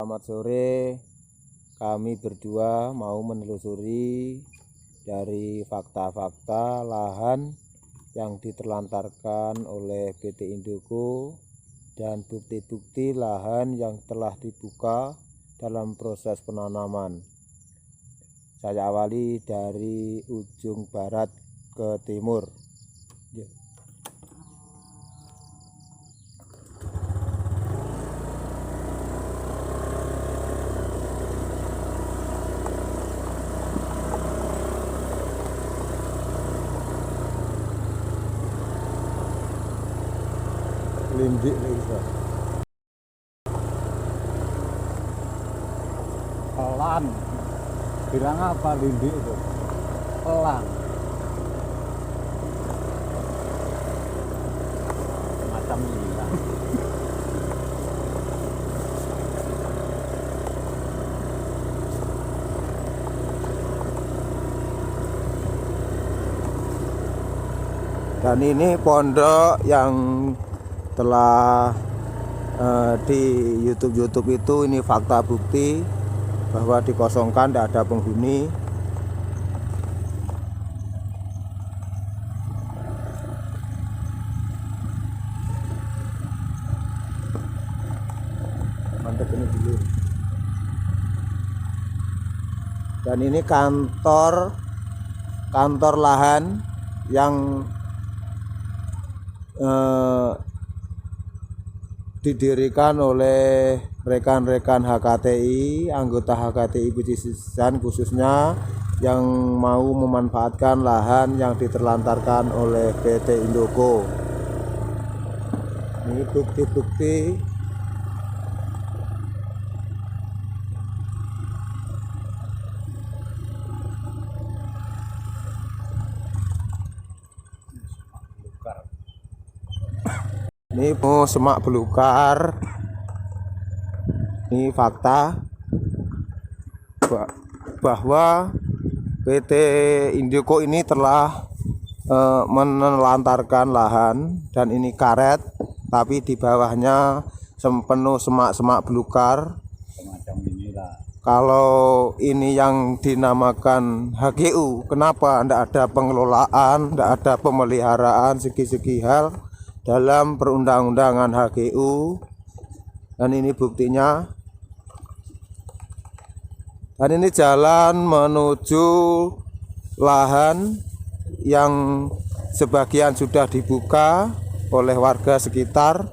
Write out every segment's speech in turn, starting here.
Selamat sore, kami berdua mau menelusuri dari fakta-fakta lahan yang diterlantarkan oleh PT Indoko dan bukti-bukti lahan yang telah dibuka dalam proses penanaman. Saya awali dari ujung barat ke timur. Lindik bisa. Pelan. Bilang apa lindik itu? Pelan. Macam ini lah. Dan ini pondok yang telah di YouTube itu, ini fakta bukti bahwa dikosongkan, tidak ada penghuni. Mantap ini dulu. Dan ini kantor lahan yang didirikan oleh rekan-rekan HKTI, anggota HKTI Pecisan khususnya, yang mau memanfaatkan lahan yang diterlantarkan oleh PT Indoko. Ini bukti-bukti ini semak belukar. Ini fakta bahwa PT Indoko ini telah menelantarkan lahan, dan ini karet, tapi di bawahnya penuh semak-semak belukar. Semacam inilah. Kalau ini yang dinamakan HGU, kenapa tidak ada pengelolaan, tidak ada pemeliharaan segi-segi hal dalam perundang-undangan HGU? Dan ini buktinya. Dan ini jalan menuju lahan yang sebagian sudah dibuka oleh warga sekitar.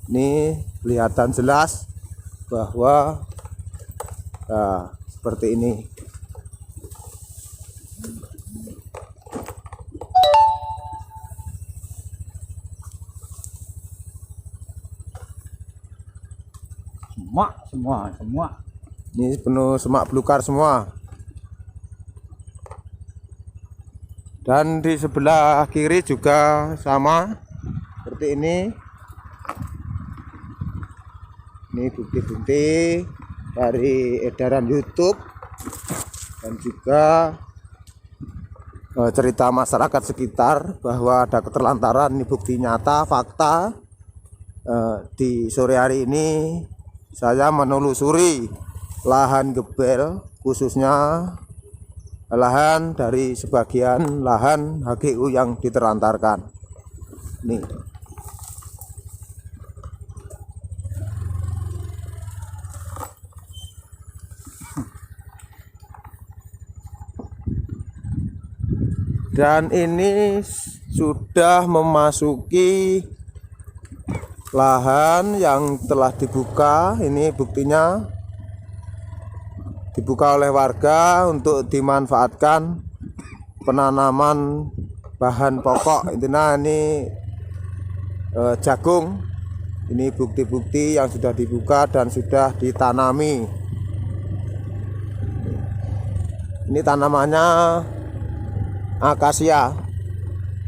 Ini kelihatan jelas bahwa seperti ini. Semua. Ini penuh semak belukar semua. Dan di sebelah kiri juga sama seperti ini. Ini bukti-bukti dari edaran YouTube dan juga cerita masyarakat sekitar bahwa ada keterlantaran. Ini bukti nyata, fakta. Di sore hari ini saya menelusuri lahan gebel, khususnya lahan dari sebagian lahan HGU yang diterlantarkan. Nih. Dan ini sudah memasuki lahan yang telah dibuka. Ini buktinya dibuka oleh warga untuk dimanfaatkan penanaman bahan pokok. Intinya ini jagung. Ini bukti-bukti yang sudah dibuka dan sudah ditanami. Ini tanamannya akasia.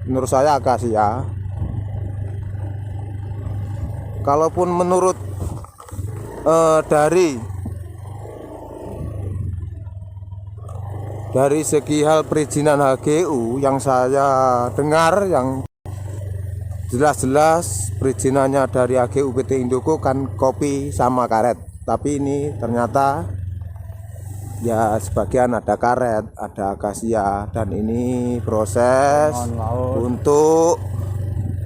Menurut saya akasia. Kalaupun menurut dari segi hal perizinan HGU yang saya dengar, yang jelas-jelas perizinannya dari HGU PT Indoko kan kopi sama karet, tapi ini ternyata ya sebagian ada karet, ada akasia, dan ini proses Sengon laut. untuk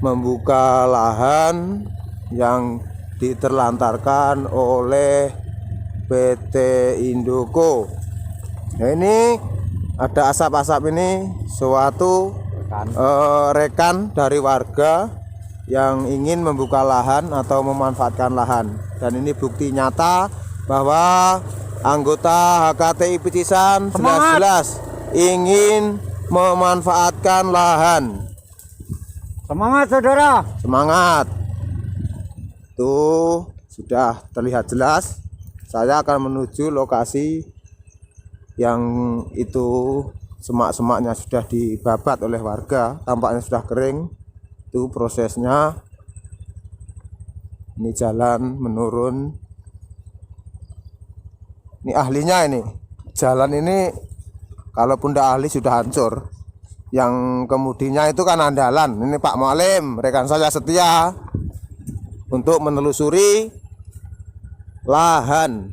membuka lahan yang diterlantarkan oleh PT Indoko. Nah, ini ada asap-asap ini suatu Kan rekan dari warga yang ingin membuka lahan atau memanfaatkan lahan, dan ini bukti nyata bahwa anggota HKTI Picisan jelas-jelas ingin memanfaatkan lahan. semangat saudara. Semangat. Tuh sudah terlihat jelas. Saya akan menuju lokasi yang itu semak-semaknya sudah dibabat oleh warga, tampaknya sudah kering. Itu prosesnya. Ini jalan menurun. Ini ahlinya ini. Jalan ini kalaupun tidak ahli sudah hancur. Yang kemudinya itu kan andalan. Ini Pak Mualim, rekan saya setia untuk menelusuri lahan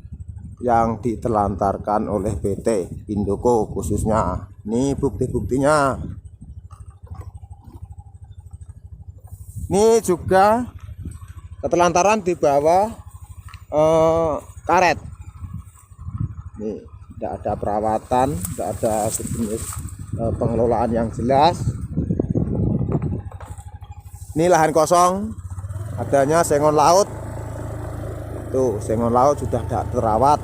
yang ditelantarkan oleh PT Indoko khususnya. Ini bukti-buktinya. Ini juga ketelantaran di bawah karet. Nih, tidak ada perawatan, tidak ada sejenis pengelolaan yang jelas. Ini lahan kosong, adanya sengon laut. Tuh, sengon laut sudah tidak terawat.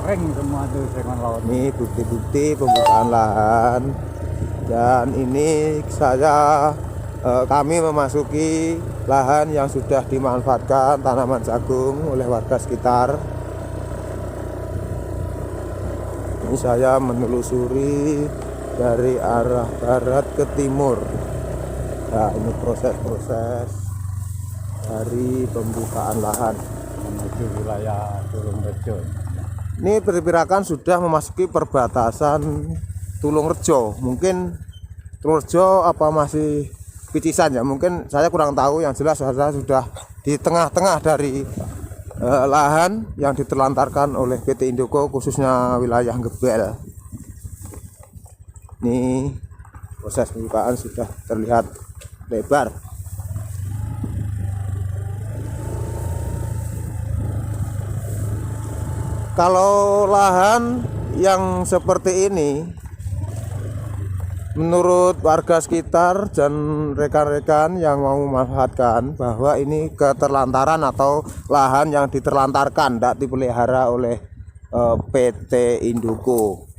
Kering semua tuh sengon laut. Ini bukti-bukti pembukaan lahan. Dan ini kami memasuki lahan yang sudah dimanfaatkan tanaman jagung oleh warga sekitar. Ini saya menelusuri dari arah barat ke timur. Nah, ini proses-proses dari pembukaan lahan Menuju wilayah Tulungrejo. ini diperkirakan sudah memasuki perbatasan Tulungrejo. Mungkin Tulungrejo apa masih Picisan ya, mungkin saya kurang tahu. Yang jelas saya sudah di tengah-tengah dari lahan yang ditelantarkan oleh PT Indoko khususnya wilayah Gebel. Ini proses pembukaan sudah terlihat lebar. Kalau lahan yang seperti ini, menurut warga sekitar dan rekan-rekan yang mau memanfaatkan, bahwa ini keterlantaran atau lahan yang diterlantarkan, tidak dipelihara oleh PT Indoko.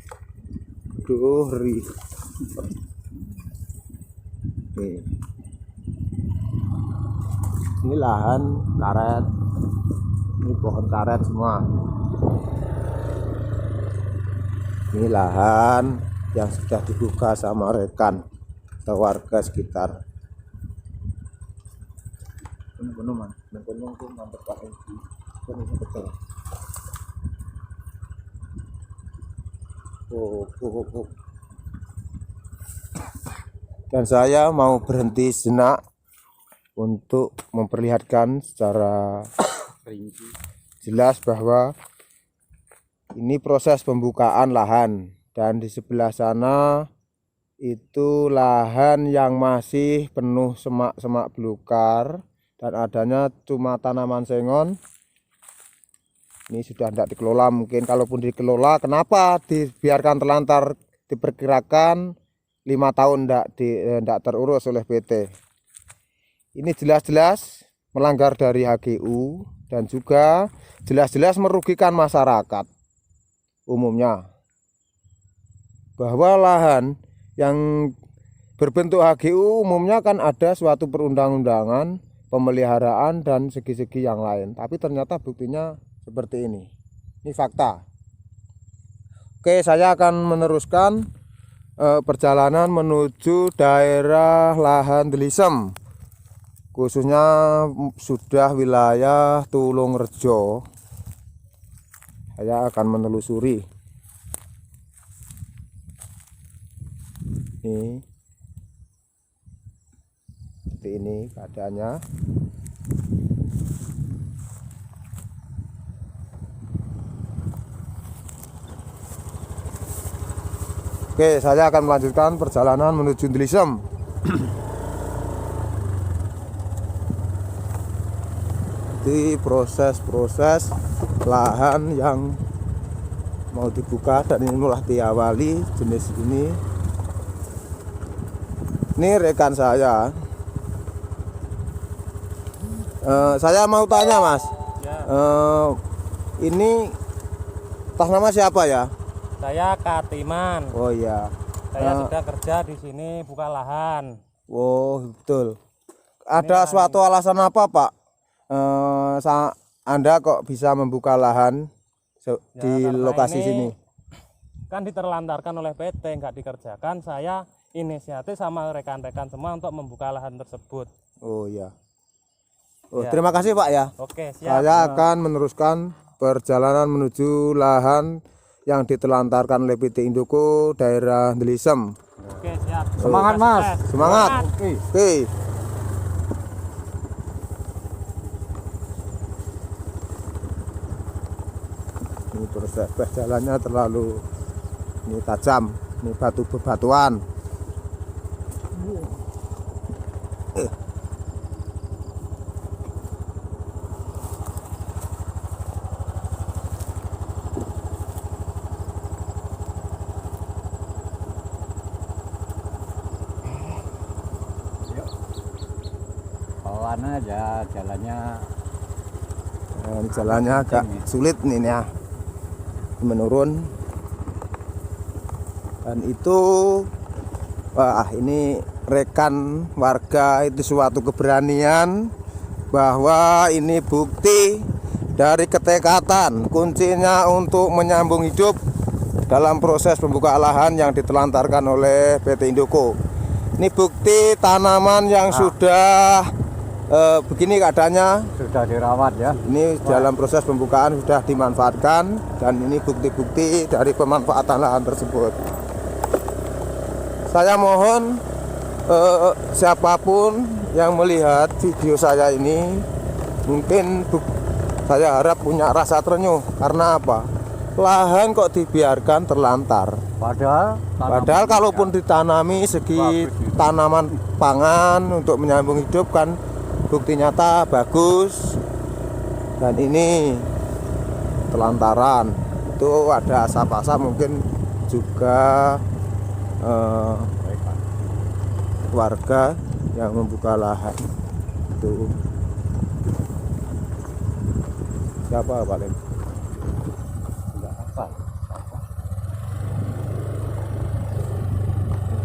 Nih. Ini lahan karet, ini pohon karet semua. Ini lahan yang sudah dibuka sama rekan atau warga sekitar. Dan saya mau berhenti sejenak untuk memperlihatkan secara Rinci. jelas bahwa ini proses pembukaan lahan, dan di sebelah sana itu lahan yang masih penuh semak-semak belukar dan adanya cuma tanaman sengon. Ini sudah tidak dikelola. Mungkin kalaupun dikelola, kenapa dibiarkan terlantar? Diperkirakan 5 tahun tidak terurus oleh PT. Ini jelas-jelas melanggar dari HGU dan juga jelas-jelas merugikan masyarakat umumnya. Bahwa lahan yang berbentuk HGU umumnya kan ada suatu perundang-undangan, pemeliharaan dan segi-segi yang lain. Tapi ternyata buktinya seperti ini. Ini fakta. Oke, saya akan meneruskan perjalanan menuju daerah lahan Delisem, khususnya sudah wilayah Tulungrejo. Saya akan menelusuri ini. seperti ini keadaannya. Oke, saya akan melanjutkan perjalanan menuju Ndlisem. Di proses-proses lahan yang mau dibuka, dan ini mulai diawali jenis ini. Ini rekan saya. Saya mau tanya, Mas. Ini atas nama siapa ya? Saya Katiman. Oh iya. Saya sudah kerja di sini buka lahan. Oh betul. Ada suatu alasan apa, Pak? Anda kok bisa membuka lahan di lokasi sini? Kan diterlantarkan oleh PT, nggak dikerjakan. Saya inisiatif sama rekan-rekan semua untuk membuka lahan tersebut. Oh iya. Oh Ya. terima kasih Pak ya. Oke, siap. Saya akan meneruskan perjalanan menuju lahan yang ditelantarkan oleh PT Indoko daerah Ndlisem. Oke, siap. Semangat, Mas. Semangat. Oke. Oke. Ini proses jalannya terlalu ini tajam, ini batu bebatuan. Pelan aja jalannya. Nah, ini jalannya agak sulit nih ya, menurun. Dan itu, wah ini rekan warga itu suatu keberanian, bahwa ini bukti dari ketekatan kuncinya untuk menyambung hidup dalam proses pembukaan lahan yang ditelantarkan oleh PT Indoko. Ini bukti tanaman yang sudah begini keadaannya. Sudah dirawat ya. Ini dalam proses pembukaan sudah dimanfaatkan, dan ini bukti-bukti dari pemanfaatan lahan tersebut. Saya mohon siapapun yang melihat video saya ini, mungkin saya harap punya rasa terenyuh. Karena apa? Lahan kok dibiarkan terlantar. Padahal kalaupun ditanami segi tanaman pangan untuk menyambung hidup kan bukti nyata bagus. Dan ini telantaran, itu ada asap-asap, mungkin juga warga yang membuka lahan itu. Siapa paling? Enggak apa.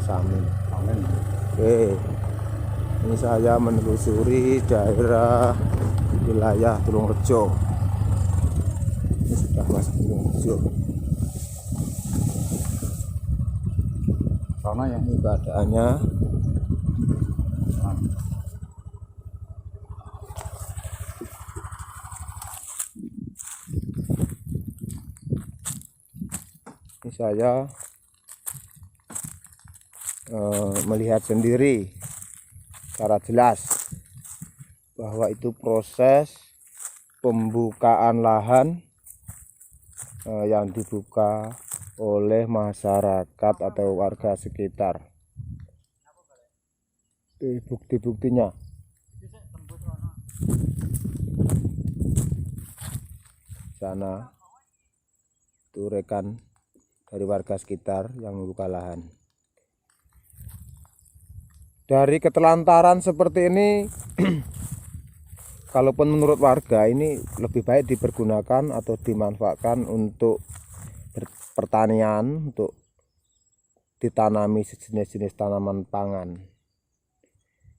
Samin. Amin. Oke, ini saya menelusuri daerah wilayah Tulungrejo. Ini sudah masuk Tulungrejo. Sana ya. Ini keadaannya. Ini saya melihat sendiri secara jelas bahwa itu proses pembukaan lahan yang dibuka oleh masyarakat atau warga sekitar. Bukti-buktinya. Sana itu rekan dari warga sekitar yang membuka lahan. Dari ketelantaran seperti ini, kalaupun menurut warga ini lebih baik dipergunakan atau dimanfaatkan untuk pertanian, untuk ditanami sejenis-jenis tanaman pangan.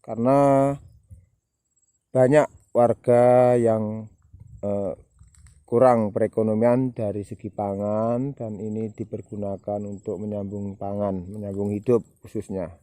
Karena banyak warga yang kurang perekonomian dari segi pangan, dan ini dipergunakan untuk menyambung pangan, menyambung hidup khususnya.